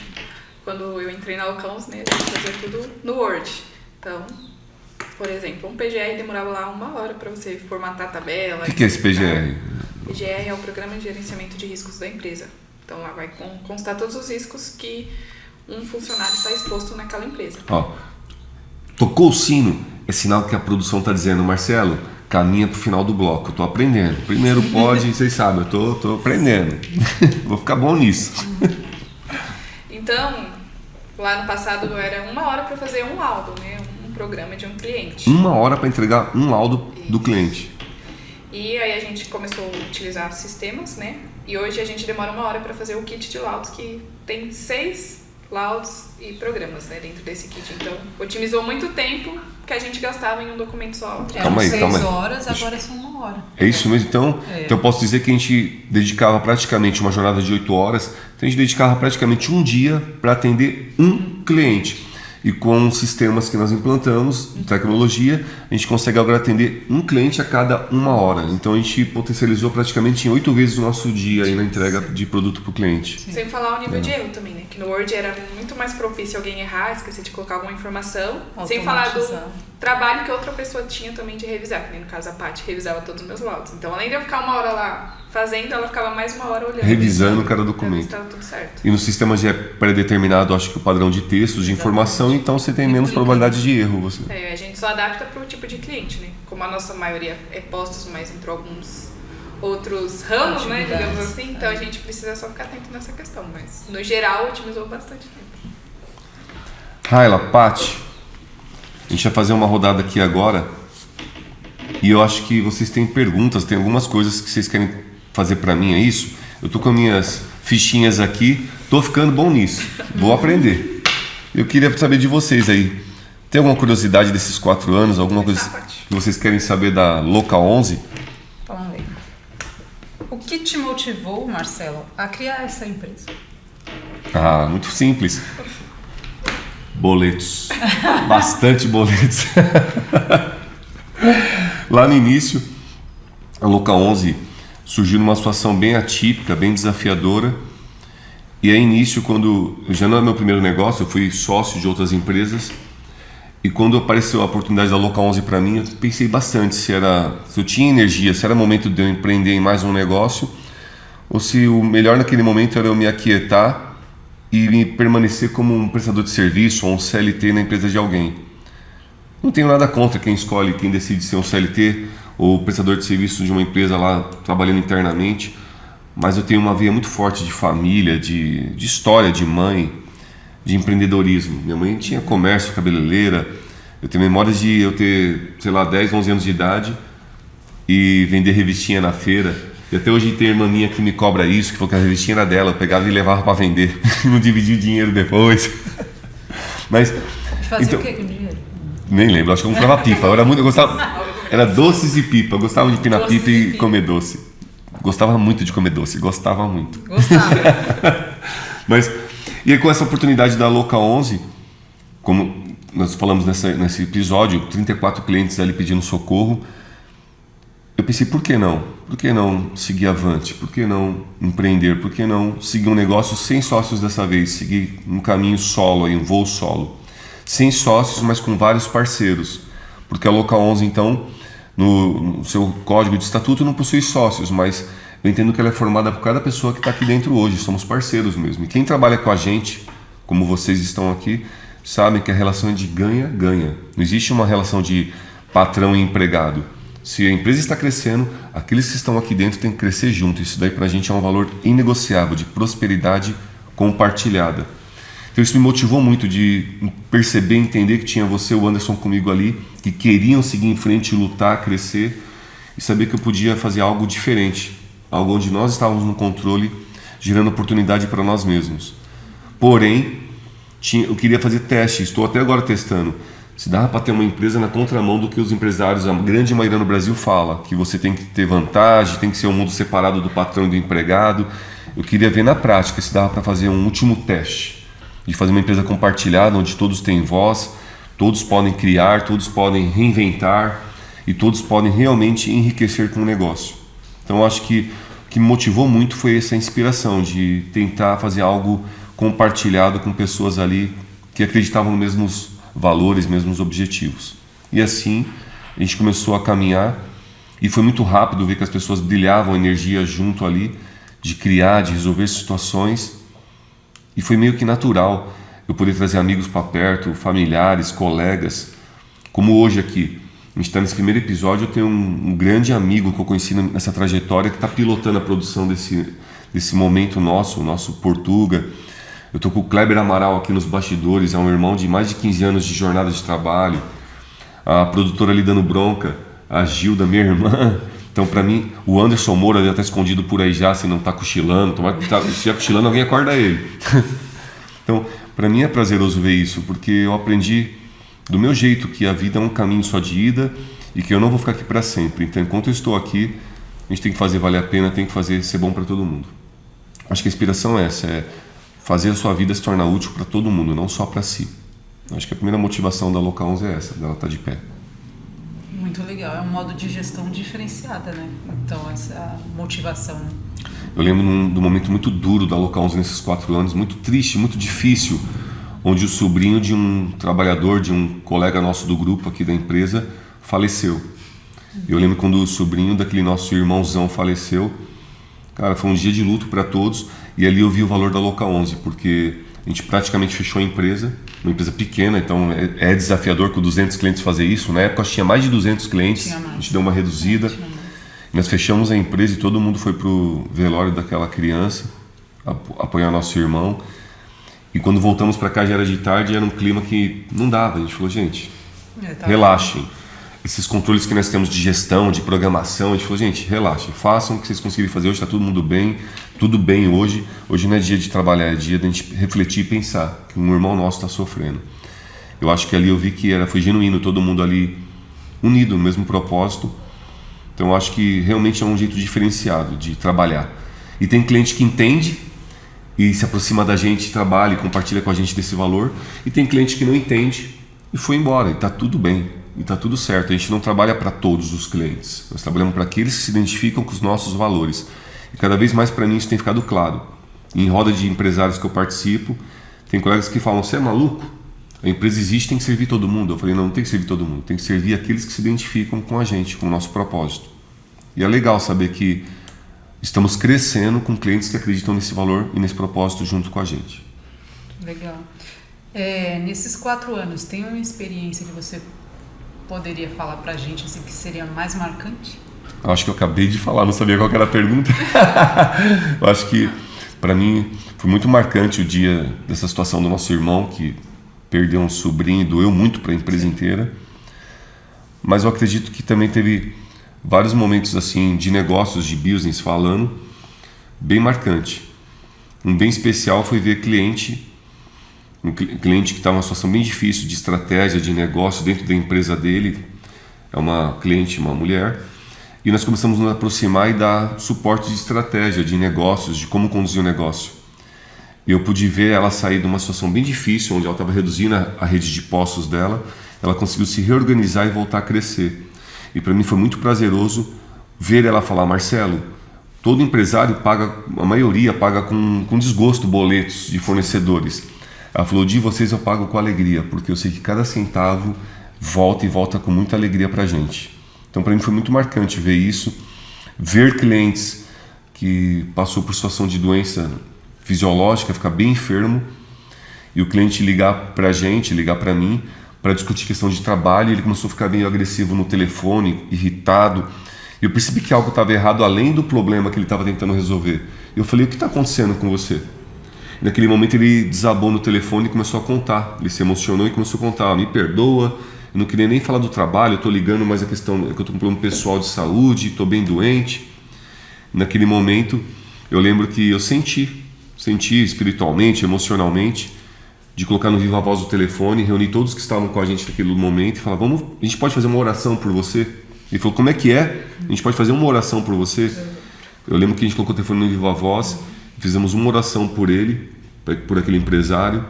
Quando eu entrei na Alcãos, né, a gente fazia tudo no Word. Então, por exemplo, um PGR demorava lá 1 hora para você formatar a tabela. O que é esse PGR? PGR é o Programa de Gerenciamento de Riscos da empresa. Então lá vai constar todos os riscos que um funcionário está exposto naquela empresa. Ó, tocou o sino, é sinal que a produção está dizendo, Marcelo, caminha para o final do bloco, eu estou aprendendo. Primeiro pode, vocês sabem, eu estou aprendendo. Vou ficar bom nisso. Então, lá no passado era 1 hora para fazer um laudo, né? Um programa de um cliente. 1 hora para entregar um laudo do cliente. E aí a gente começou a utilizar sistemas, né? E hoje a gente demora 1 hora para fazer o kit de laudos, que tem 6 laudos e programas, né, dentro desse kit. Então, otimizou muito tempo que a gente gastava em um documento só. Eram 6 horas, agora são 1 hora. É isso mesmo? Então, então eu posso dizer que a gente dedicava praticamente uma jornada de 8 horas, então a gente dedicava praticamente um dia para atender um cliente. E com os sistemas que nós implantamos, de tecnologia, a gente consegue agora atender um cliente a cada 1 hora. Então a gente potencializou praticamente em 8 vezes o nosso dia aí na entrega de produto para o cliente. Sim. Sem falar o nível de erro também, né? Que no Word era muito mais propício alguém errar, esquecer de colocar alguma informação. Sem falar do trabalho que outra pessoa tinha também de revisar. Que no caso a Paty revisava todos os meus laudos. Então além de eu ficar 1 hora lá fazendo, ela ficava mais 1 hora olhando. Revisando cada documento. Estava tudo certo. E no sistema já é pré-determinado, acho que o padrão de textos, de informação, então você tem menos probabilidade de erro. Você. A gente só adapta para o tipo de cliente, né? Como a nossa maioria é postos, mas entrou alguns outros ramos, né, digamos assim, então a gente precisa só ficar atento nessa questão, mas no geral otimizou bastante tempo. Raila, Paty, a gente vai fazer uma rodada aqui agora e eu acho que vocês têm perguntas, tem algumas coisas que vocês querem fazer para mim, é isso? Eu tô com minhas fichinhas aqui, tô ficando bom nisso, vou aprender. Eu queria saber de vocês aí, tem alguma curiosidade desses 4 anos, alguma coisa que vocês querem saber da Local 11? Vamos ver. O que te motivou, Marcelo, a criar essa empresa? Muito simples. Boletos. Bastante boletos. Lá no início, a Loca 11 surgiu numa situação bem atípica, bem desafiadora. E aí, início, quando já não é meu primeiro negócio, eu fui sócio de outras empresas. E quando apareceu a oportunidade da Loca 11 para mim, eu pensei bastante se eu tinha energia, se era momento de eu empreender em mais um negócio, ou se o melhor naquele momento era eu me aquietar e me permanecer como um prestador de serviço ou um CLT na empresa de alguém. Não tenho nada contra quem escolhe, quem decide ser um CLT ou prestador de serviço de uma empresa lá trabalhando internamente, mas eu tenho uma veia muito forte de família, de história, de mãe, de empreendedorismo. Minha mãe tinha comércio, cabeleireira. Eu tenho memórias de eu ter, 10, 11 anos de idade e vender revistinha na feira. E até hoje tem irmã minha que me cobra isso, que falou que a revistinha era dela, eu pegava e levava para vender. Não dividia o dinheiro depois. Mas fazia então, o que com o dinheiro? Nem lembro, acho que eu comprava pipa. Eu gostava. Era doces e pipa. Eu gostava de pinar pipa e comer doce. Gostava muito de comer doce, gostava muito. Gostava. Mas, e aí com essa oportunidade da Loca 11, como nós falamos nesse episódio, 34 clientes ali pedindo socorro, eu pensei, por que não? Por que não seguir avante? Por que não empreender? Por que não seguir um negócio sem sócios dessa vez? Seguir um caminho solo, um voo solo. Sem sócios, mas com vários parceiros. Porque a Loca 11, então, no seu código de estatuto não possui sócios, mas eu entendo que ela é formada por cada pessoa que está aqui dentro hoje, somos parceiros mesmo. E quem trabalha com a gente, como vocês estão aqui, sabem que a relação é de ganha-ganha. Não existe uma relação de patrão e empregado. Se a empresa está crescendo, aqueles que estão aqui dentro têm que crescer junto. Isso daí para a gente é um valor inegociável, de prosperidade compartilhada. Então isso me motivou muito de perceber, entender que tinha você e o Anderson comigo ali, que queriam seguir em frente, lutar, crescer e saber que eu podia fazer algo diferente, algo onde nós estávamos no controle, gerando oportunidade para nós mesmos. Porém, eu queria fazer teste, estou até agora testando, se dava para ter uma empresa na contramão do que os empresários, a grande maioria no Brasil fala, que você tem que ter vantagem, tem que ser um mundo separado do patrão e do empregado. Eu queria ver na prática se dava para fazer um último teste, de fazer uma empresa compartilhada, onde todos têm voz, todos podem criar, todos podem reinventar e todos podem realmente enriquecer com o negócio. Então eu acho que o que me motivou muito foi essa inspiração de tentar fazer algo compartilhado com pessoas ali que acreditavam nos mesmos valores, mesmos objetivos. E assim a gente começou a caminhar e foi muito rápido ver que as pessoas brilhavam energia junto ali, de criar, de resolver situações. E foi meio que natural eu poder trazer amigos para perto, familiares, colegas, como hoje aqui. A gente está nesse primeiro episódio, eu tenho um grande amigo que eu conheci nessa trajetória que está pilotando a produção desse momento nosso, o nosso Portuga. Eu estou com o Kleber Amaral aqui nos bastidores, é um irmão de mais de 15 anos de jornada de trabalho. A produtora ali dando bronca, a Gilda, minha irmã. Então, para mim, o Anderson Moura já está escondido por aí já, se não está cochilando. Se estiver cochilando, alguém acorda ele. Então, para mim é prazeroso ver isso, porque eu aprendi do meu jeito que a vida é um caminho só de ida e que eu não vou ficar aqui para sempre. Então, enquanto eu estou aqui, a gente tem que fazer valer a pena, tem que fazer ser bom para todo mundo. Acho que a inspiração é essa, é fazer a sua vida se tornar útil para todo mundo, não só para si. Acho que a primeira motivação da Loca 11 é essa, dela estar de pé. Muito legal, é um modo de gestão diferenciada, né? Então, essa motivação. Eu lembro de um momento muito duro da Loca 11 nesses 4 anos, muito triste, muito difícil, onde o sobrinho de um trabalhador, de um colega nosso do grupo aqui da empresa, faleceu. Eu lembro quando o sobrinho daquele nosso irmãozão faleceu, cara, foi um dia de luto para todos, e ali eu vi o valor da Loca 11, porque a gente praticamente fechou a empresa, uma empresa pequena, então é desafiador com 200 clientes fazer isso. Na época, acho que tinha mais de 200 clientes, a gente deu uma reduzida. Nós fechamos a empresa e todo mundo foi pro velório daquela criança, apoiar nosso irmão. E quando voltamos para cá já era de tarde, era um clima que não dava. A gente falou, gente, relaxem. Esses controles que nós temos de gestão, de programação, a gente falou, gente, relaxem, façam o que vocês conseguirem fazer hoje, está todo mundo bem, tudo bem hoje. Hoje não é dia de trabalhar, é dia de a gente refletir e pensar que um irmão nosso está sofrendo. Eu acho que ali eu vi que foi genuíno, todo mundo ali unido no mesmo propósito. Então eu acho que realmente é um jeito diferenciado de trabalhar. E tem cliente que entende e se aproxima da gente, trabalha e compartilha com a gente desse valor, e tem cliente que não entende e foi embora, e está tudo bem, e está tudo certo. A gente não trabalha para todos os clientes, nós trabalhamos para aqueles que se identificam com os nossos valores, e cada vez mais para mim isso tem ficado claro. Em roda de empresários que eu participo, tem colegas que falam: você é maluco? A empresa existe, tem que servir todo mundo. Eu falei: não tem que servir todo mundo, tem que servir aqueles que se identificam com a gente, com o nosso propósito. E é legal saber que estamos crescendo com clientes que acreditam nesse valor e nesse propósito junto com a gente. Legal. Nesses 4 anos, tem uma experiência que você poderia falar pra gente assim, que seria mais marcante? Eu acho que eu acabei de falar, não sabia qual era a pergunta. Eu acho que para mim foi muito marcante o dia dessa situação do nosso irmão que perdeu um sobrinho e doeu muito para a empresa inteira. Mas eu acredito que também teve vários momentos assim de negócios, de business falando, bem marcante. Um bem especial foi ver um cliente que estava numa situação bem difícil de estratégia, de negócio dentro da empresa dele. É uma cliente, uma mulher, e nós começamos a nos aproximar e dar suporte de estratégia, de negócios, de como conduzir o negócio. E eu pude ver ela sair de uma situação bem difícil, onde ela estava reduzindo a rede de postos dela, ela conseguiu se reorganizar e voltar a crescer. E para mim foi muito prazeroso ver ela falar: Marcelo, todo empresário paga, a maioria paga com desgosto boletos de fornecedores. Ela falou: de vocês eu pago com alegria, porque eu sei que cada centavo volta e volta com muita alegria para a gente. Então para mim foi muito marcante ver isso, ver clientes que passou por situação de doença fisiológica, ficar bem enfermo, e o cliente ligar para a gente, ligar para mim, para discutir questão de trabalho, e ele começou a ficar meio agressivo no telefone, irritado. E eu percebi que algo estava errado além do problema que ele estava tentando resolver. E eu falei: o que está acontecendo com você? E naquele momento ele desabou no telefone e começou a contar. Ele se emocionou e começou a contar: me perdoa, eu não queria nem falar do trabalho, eu estou ligando, mas a questão é que eu estou com um problema pessoal de saúde, estou bem doente. E naquele momento eu lembro que eu senti espiritualmente, emocionalmente, de colocar no viva voz o telefone, reunir todos que estavam com a gente naquele momento e falar: a gente pode fazer uma oração por você? Ele falou: como é que é? A gente pode fazer uma oração por você? Eu lembro que a gente colocou o telefone no viva voz, fizemos uma oração por ele, por aquele empresário,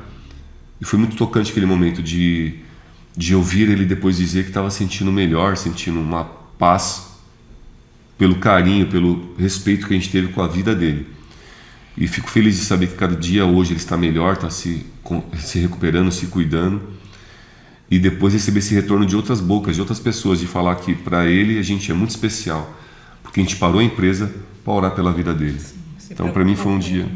e foi muito tocante aquele momento de ouvir ele depois dizer que estava sentindo melhor, sentindo uma paz, pelo carinho, pelo respeito que a gente teve com a vida dele. E fico feliz de saber que cada dia hoje ele está melhor, está se recuperando, se cuidando. E depois receber esse retorno de outras bocas, de outras pessoas, de falar que para ele a gente é muito especial, porque a gente parou a empresa para orar pela vida dele. Então para mim foi um dia.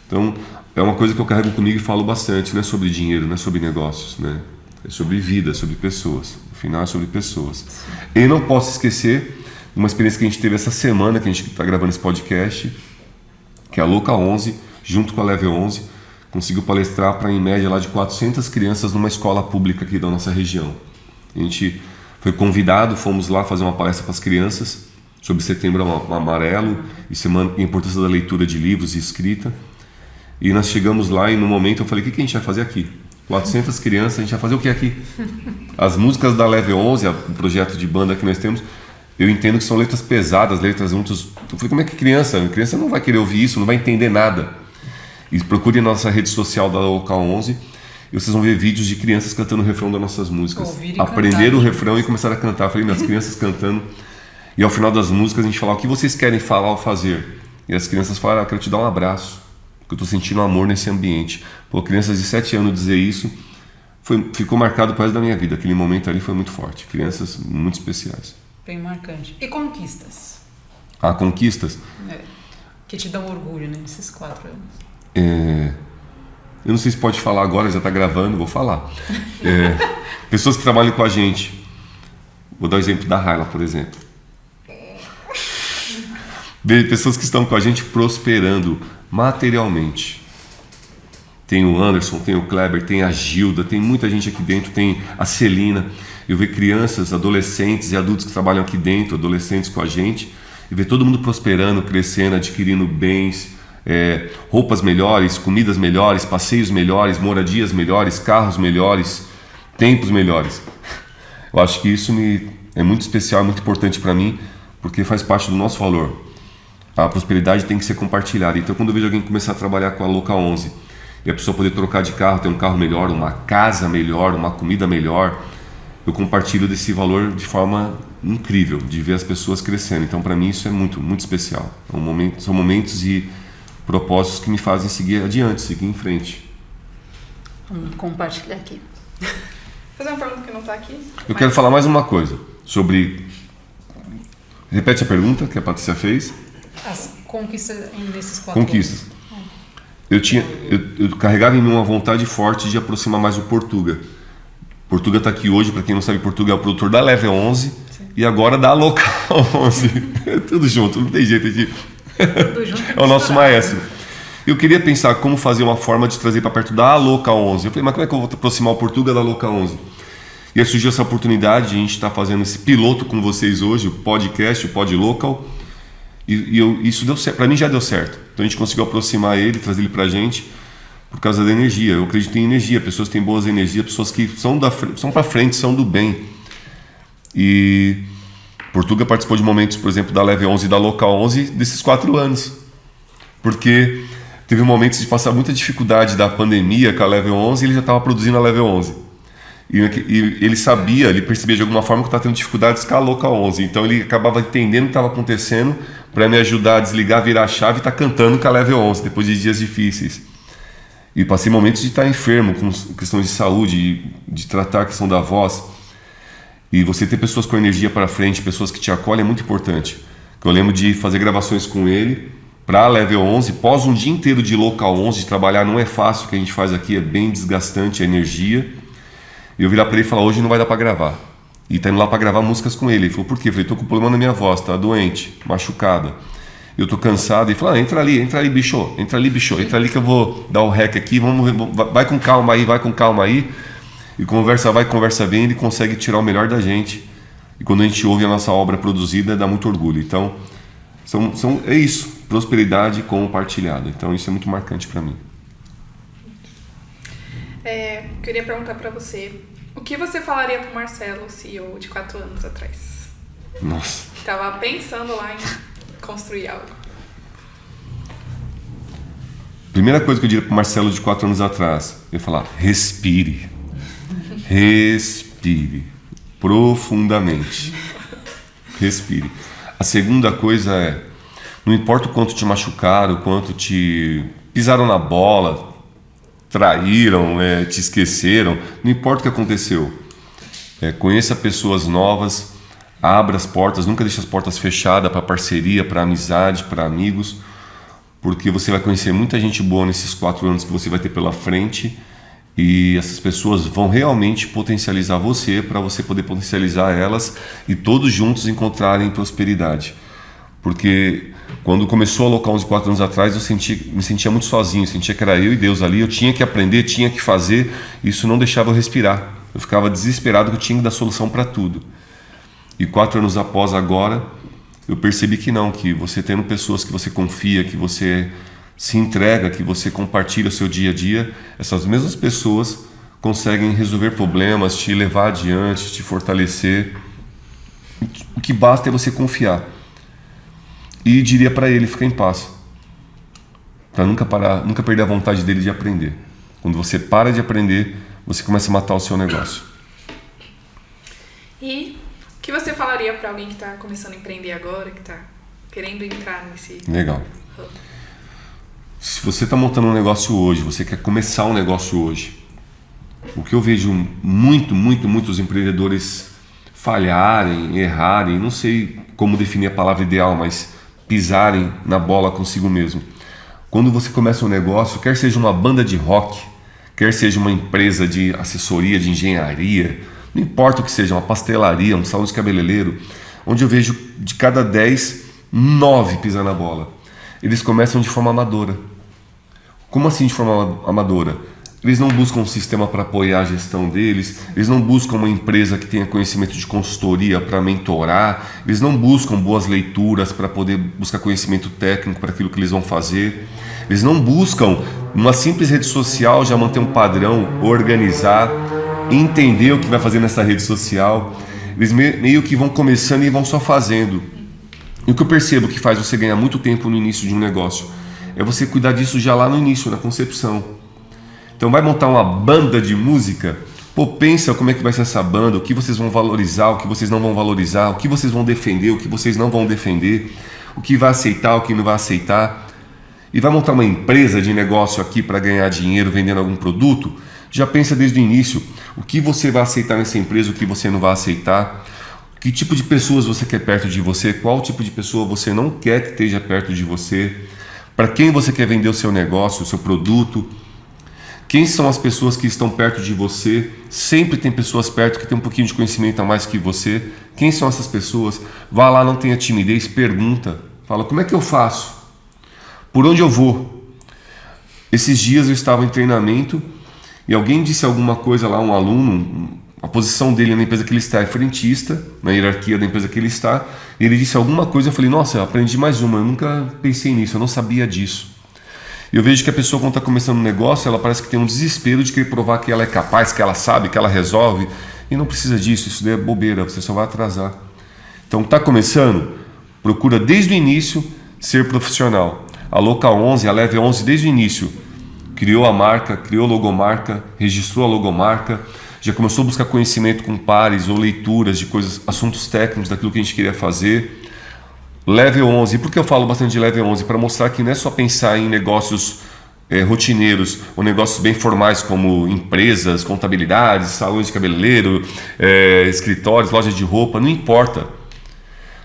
Então é uma coisa que eu carrego comigo e falo bastante, não é sobre dinheiro, não é sobre negócios, né? É sobre vida, sobre pessoas. No final é sobre pessoas. E não posso esquecer de uma experiência que a gente teve essa semana, que a gente está gravando esse podcast, que é a Louca 11, junto com a Level 11, conseguiu palestrar para em média lá de 400 crianças numa escola pública aqui da nossa região. A gente foi convidado, fomos lá fazer uma palestra para as crianças sobre Setembro Amarelo e a importância da leitura de livros e escrita. E nós chegamos lá e no momento eu falei: o que a gente vai fazer aqui? 400 crianças, a gente vai fazer o que aqui? As músicas da Level 11, o projeto de banda que nós temos, eu entendo que são letras pesadas, letras muitas. Eu falei: como é que criança não vai querer ouvir isso, não vai entender nada. E procure a nossa rede social da Louca 11 e vocês vão ver vídeos de crianças cantando o refrão das nossas músicas. Aprenderam o refrão e começaram a cantar. Eu falei: as crianças cantando. E ao final das músicas a gente falava: o que vocês querem falar ou fazer? E as crianças falaram: quero te dar um abraço, porque eu estou sentindo amor nesse ambiente. Pô, crianças de 7 anos dizer isso, ficou marcado para o resto da minha vida. Aquele momento ali foi muito forte. Crianças muito especiais. Bem marcante. E conquistas? Conquistas? Que te dão orgulho, né, nesses 4 anos. Eu não sei se pode falar agora, já está gravando, vou falar. Pessoas que trabalham com a gente. Vou dar o exemplo da Raila, por exemplo. Pessoas que estão com a gente prosperando materialmente. Tem o Anderson, tem o Kleber, tem a Gilda, tem muita gente aqui dentro, tem a Celina. Eu vejo crianças, adolescentes e adultos que trabalham aqui dentro, adolescentes com a gente, e ver todo mundo prosperando, crescendo, adquirindo bens, roupas melhores, comidas melhores, passeios melhores, moradias melhores, carros melhores, tempos melhores. Eu acho que isso é muito especial, muito importante para mim, porque faz parte do nosso valor. A prosperidade tem que ser compartilhada. Então, quando eu vejo alguém começar a trabalhar com a Local 11 e a pessoa poder trocar de carro, ter um carro melhor, uma casa melhor, uma comida melhor, eu compartilho desse valor de forma incrível, de ver as pessoas crescendo. Então, para mim, isso é muito, muito especial. São momentos e propósitos que me fazem seguir adiante, seguir em frente. Vamos compartilhar aqui. Vou fazer uma pergunta que não está aqui. Eu quero falar mais uma coisa sobre... Repete a pergunta que a Patrícia fez. As conquistas nesses 4 Conquistas. anos. Eu carregava em mim uma vontade forte de aproximar mais o Portuga. Portuga está aqui hoje, para quem não sabe, Portuga é o produtor da Level 11. Sim. E agora da Local 11. Tudo junto, não tem jeito de... Tudo junto. É o nosso maestro. Eu queria pensar como fazer uma forma de trazer para perto da Local 11. Eu falei, mas como é que eu vou aproximar o Portuga da Local 11? E aí surgiu essa oportunidade de a gente estar fazendo esse piloto com vocês hoje, o podcast, o Pod Local. Isso deu certo, para mim já deu certo. Então a gente conseguiu aproximar ele, trazer ele para a gente por causa da energia. Eu acredito em energia, pessoas que têm boas energias, pessoas que são para frente, são do bem. E Portuga participou de momentos, por exemplo, da Level 11 e da Local 11 desses 4 anos. Porque teve momentos de passar muita dificuldade da pandemia com a Level 11 e ele já estava produzindo a Level 11. E ele sabia, ele percebia de alguma forma que estava tendo dificuldades com a Local 11. Então ele acabava entendendo o que estava acontecendo para me ajudar a desligar, virar a chave e estar cantando com a Level 11 depois de dias difíceis. E passei momentos de estar enfermo com questões de saúde, de tratar a questão da voz. E você ter pessoas com energia para frente, pessoas que te acolhem é muito importante. Eu lembro de fazer gravações com ele para a Level 11, pós um dia inteiro de Local 11, de trabalhar não é fácil, o que a gente faz aqui é bem desgastante a energia. E eu virar para ele e falar, hoje não vai dar para gravar. E tá indo lá para gravar músicas com ele. Ele falou, por quê? Eu falei, tô com problema na minha voz, tá doente, machucada. Eu tô cansado. Ele falou, entra ali, bicho, entra ali que eu vou dar o rec aqui, vai com calma aí. E conversa vai, conversa vem, ele consegue tirar o melhor da gente. E quando a gente ouve a nossa obra produzida, dá muito orgulho. Então, é isso, prosperidade compartilhada. Então isso é muito marcante para mim. Queria perguntar para você, o que você falaria pro Marcelo, CEO de 4 anos atrás? Nossa. Tava pensando lá em construir algo. Primeira coisa que eu diria pro Marcelo de 4 anos atrás, eu ia falar, respire. Respire. Profundamente. Respire. A segunda coisa é, não importa o quanto te machucaram, o quanto te pisaram na bola, traíram, te esqueceram, não importa o que aconteceu. Conheça pessoas novas, abra as portas, nunca deixe as portas fechadas para parceria, para amizade, para amigos, porque você vai conhecer muita gente boa nesses 4 anos que você vai ter pela frente e essas pessoas vão realmente potencializar você para você poder potencializar elas e todos juntos encontrarem prosperidade. Porque quando começou a Local 11 4 anos atrás, eu me sentia muito sozinho, sentia que era eu e Deus ali, eu tinha que aprender, tinha que fazer, isso não deixava eu respirar. Eu ficava desesperado que eu tinha que dar solução para tudo. E 4 anos após agora, eu percebi que não, que você tendo pessoas que você confia, que você se entrega, que você compartilha o seu dia a dia, essas mesmas pessoas conseguem resolver problemas, te levar adiante, te fortalecer. O que basta é você confiar. E diria para ele ficar em paz, para nunca perder a vontade dele de aprender. Quando você para de aprender, você começa a matar o seu negócio. E o que você falaria para alguém que está começando a empreender agora, que está querendo entrar nesse... Legal. Se você está montando um negócio hoje, você quer começar um negócio hoje, o que eu vejo muitos empreendedores falharem, errarem, não sei como definir a palavra ideal, mas pisarem na bola consigo mesmo. Quando você começa um negócio, quer seja uma banda de rock, quer seja uma empresa de assessoria, de engenharia, não importa o que seja, uma pastelaria, um salão de cabeleireiro, onde eu vejo de cada 10, 9 pisar na bola. Eles começam de forma amadora. Como assim de forma amadora? Eles não buscam um sistema para apoiar a gestão deles, eles não buscam uma empresa que tenha conhecimento de consultoria para mentorar, eles não buscam boas leituras para poder buscar conhecimento técnico para aquilo que eles vão fazer, eles não buscam uma simples rede social já manter um padrão, organizar, entender o que vai fazer nessa rede social. Eles meio que vão começando e vão só fazendo. E o que eu percebo que faz você ganhar muito tempo no início de um negócio é você cuidar disso já lá no início, na concepção. Então vai montar uma banda de música, pô, pensa como é que vai ser essa banda, o que vocês vão valorizar, o que vocês não vão valorizar, o que vocês vão defender, o que vocês não vão defender, o que vai aceitar, o que não vai aceitar. E vai montar uma empresa de negócio aqui para ganhar dinheiro vendendo algum produto, já pensa desde o início o que você vai aceitar nessa empresa, o que você não vai aceitar, que tipo de pessoas você quer perto de você, qual tipo de pessoa você não quer que esteja perto de você, para quem você quer vender o seu negócio, o seu produto, quem são as pessoas que estão perto de você. Sempre tem pessoas perto que têm um pouquinho de conhecimento a mais que você. Quem são essas pessoas? Vá lá, não tenha timidez, pergunta, fala, como é que eu faço? Por onde eu vou? Esses dias eu estava em treinamento e alguém disse alguma coisa lá, um aluno, a posição dele na empresa que ele está é frentista, na hierarquia da empresa que ele está, e ele disse alguma coisa, eu falei, nossa, eu aprendi mais uma, eu nunca pensei nisso, eu não sabia disso. E eu vejo que a pessoa, quando está começando um negócio, ela parece que tem um desespero de querer provar que ela é capaz, que ela sabe, que ela resolve, e não precisa disso, isso daí é bobeira, você só vai atrasar. Então, está começando, procura desde o início ser profissional. A Local 11, a Level 11, desde o início, criou a marca, criou a logomarca, registrou a logomarca, já começou a buscar conhecimento com pares ou leituras de coisas, assuntos técnicos daquilo que a gente queria fazer. Level 11, e por que eu falo bastante de Level 11? Para mostrar que não é só pensar em negócios rotineiros ou negócios bem formais como empresas, contabilidades, salões de cabeleireiro, escritórios, lojas de roupa, não importa.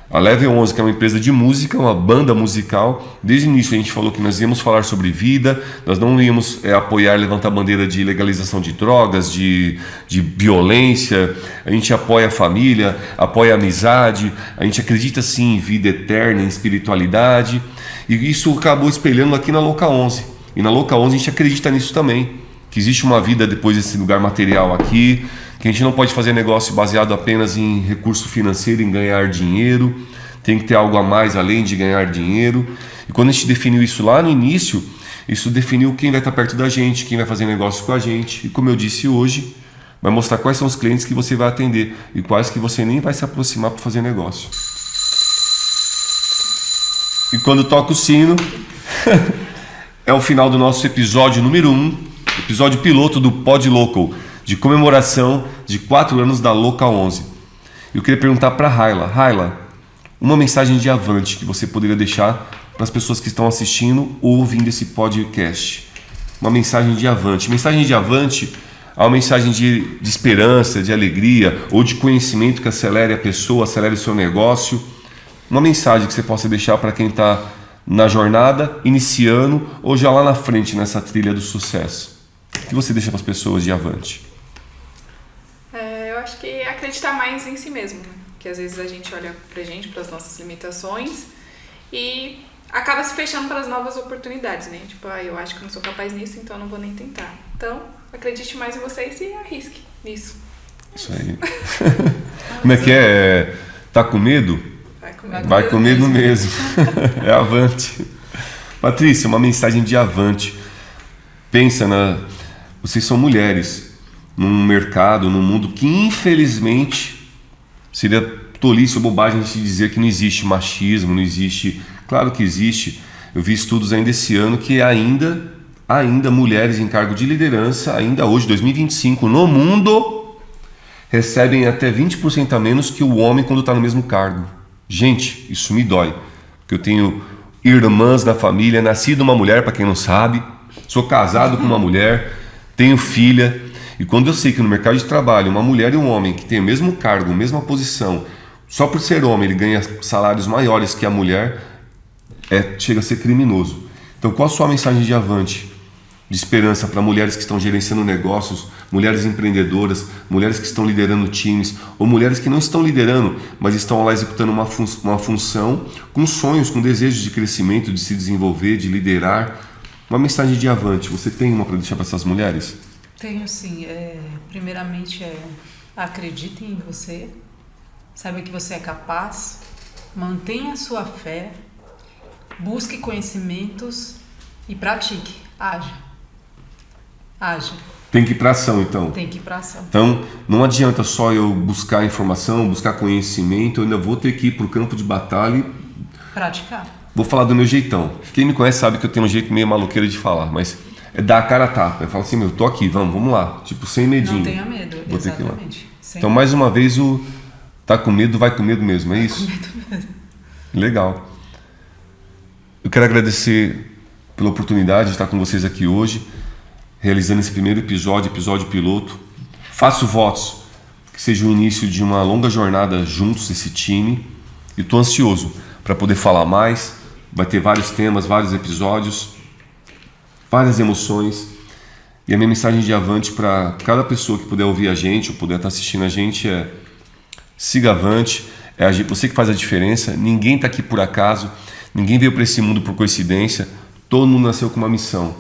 A Level 11, que é uma empresa de música, uma banda musical, desde o início a gente falou que nós íamos falar sobre vida, nós não íamos apoiar, levantar a bandeira de legalização de drogas, de violência, a gente apoia a família, apoia a amizade, a gente acredita sim em vida eterna, em espiritualidade, e isso acabou espelhando aqui na Local 11. E na Local 11 a gente acredita nisso também, que existe uma vida depois desse lugar material aqui, que a gente não pode fazer negócio baseado apenas em recurso financeiro, em ganhar dinheiro, tem que ter algo a mais além de ganhar dinheiro. E quando a gente definiu isso lá no início, isso definiu quem vai estar perto da gente, quem vai fazer negócio com a gente. E como eu disse hoje, vai mostrar quais são os clientes que você vai atender e quais que você nem vai se aproximar para fazer negócio. E quando toca o sino, é o final do nosso episódio número 1, episódio piloto do Pod Local, de comemoração de 4 anos da Local 11. Eu queria perguntar para Raila, uma mensagem de avante que você poderia deixar para as pessoas que estão assistindo ou ouvindo esse podcast. Uma mensagem de avante. Mensagem de avante é uma mensagem de esperança, de alegria ou de conhecimento que acelere a pessoa, acelere o seu negócio. Uma mensagem que você possa deixar para quem está na jornada, iniciando ou já lá na frente nessa trilha do sucesso. O que você deixa para as pessoas de avante? Eu acho que acreditar mais em si mesmo, né? Que às vezes a gente olha pra gente, pras nossas limitações e acaba se fechando para as novas oportunidades, né? Tipo, eu acho que eu não sou capaz nisso, então eu não vou nem tentar. Então, acredite mais em vocês e arrisque nisso. Isso aí. Como é que é? Tá com medo? Vai com medo mesmo. É avante. Patrícia, uma mensagem de avante. Pensa vocês são mulheres num mercado, num mundo que infelizmente seria tolice ou bobagem a gente dizer que não existe machismo, não existe. Claro que existe. Eu vi estudos ainda esse ano que ainda mulheres em cargo de liderança, ainda hoje, 2025, no mundo, recebem até 20% a menos que o homem quando está no mesmo cargo. Gente, isso me dói, porque eu tenho irmãs na família, nasci de uma mulher, para quem não sabe, sou casado com uma mulher, tenho filha, e quando eu sei que no mercado de trabalho uma mulher e um homem que tem o mesmo cargo, a mesma posição, só por ser homem ele ganha salários maiores que a mulher, chega a ser criminoso. Então qual a sua mensagem de avante, de esperança para mulheres que estão gerenciando negócios, mulheres empreendedoras, mulheres que estão liderando times, ou mulheres que não estão liderando, mas estão lá executando uma função com sonhos, com desejos de crescimento, de se desenvolver, de liderar? Uma mensagem de avante, você tem uma para deixar para essas mulheres? Tenho sim. Primeiramente, acreditem em você, saiba que você é capaz, mantenha a sua fé, busque conhecimentos e pratique, haja. Tem que ir para ação, então. Tem que ir para ação. Então, não adianta só eu buscar informação, buscar conhecimento, eu ainda vou ter que ir para o campo de batalha Praticar. Vou falar do meu jeitão. Quem me conhece sabe que eu tenho um jeito meio maloqueiro de falar, mas é dar a cara a tapa. Eu falo assim, meu, tô aqui, vamos lá. Tipo, sem medinho. Não tenha medo, Vou ter que ir lá. exatamente. Então, mais uma vez, o tá com medo, vai com medo mesmo, é isso? Com medo mesmo. Legal. Eu quero agradecer pela oportunidade de estar com vocês aqui hoje, realizando esse primeiro episódio piloto. Faço votos que seja o início de uma longa jornada juntos, esse time. E estou ansioso para poder falar mais. Vai ter vários temas, vários episódios, várias emoções. E a minha mensagem de avante para cada pessoa que puder ouvir a gente ou puder estar assistindo a gente é: siga avante, é você que faz a diferença. Ninguém está aqui por acaso, ninguém veio para esse mundo por coincidência. Todo mundo nasceu com uma missão.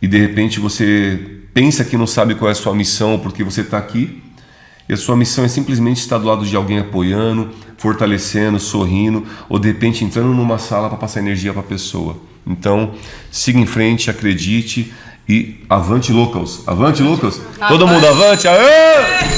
E de repente você pensa que não sabe qual é a sua missão porque você está aqui. E a sua missão é simplesmente estar do lado de alguém apoiando, fortalecendo, sorrindo, ou de repente entrando numa sala para passar energia para a pessoa. Então, siga em frente, acredite e avante, Locals! Avante, Locals! Todo mundo avante! Aê!